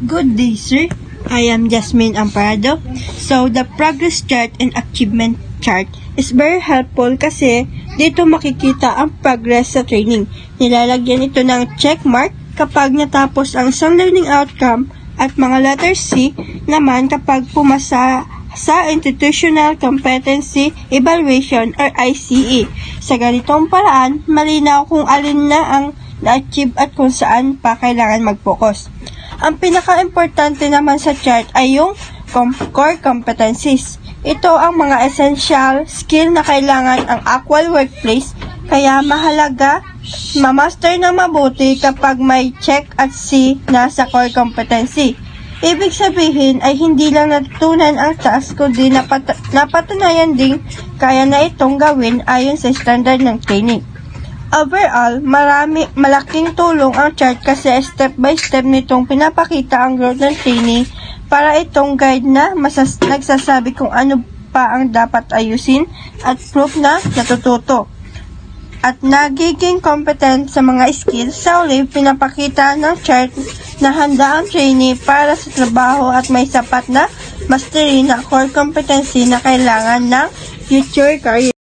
Good day, sir. I am Jasmine Amparado. So, the progress chart and achievement chart is very helpful kasi dito makikita ang progress sa training. Nilalagyan ito ng check mark kapag natapos ang isang learning outcome at mga letter C naman kapag pumasa sa Institutional Competency Evaluation or ICE. Sa ganitong paraan, malinaw kung alin na ang na-achieve at kung saan pa kailangan mag-focus. Ang pinaka-importante naman sa chart ay yung core competencies. Ito ang mga essential skill na kailangan ang actual workplace, kaya mahalaga ma-master ng mabuti kapag may check at C na sa core competency. Ibig sabihin ay hindi lang natutunan ang task kundi napatunayan ding kaya na itong gawin ayon sa standard ng training. Overall, malaking tulong ang chart kasi step by step nitong pinapakita ang growth ng training para itong guide na nagsasabi kung ano pa ang dapat ayusin at proof na natututo. At nagiging competent sa mga skills, sa uli pinapakita ng chart na handa ang trainee para sa trabaho at may sapat na mastery na core competency na kailangan ng future career.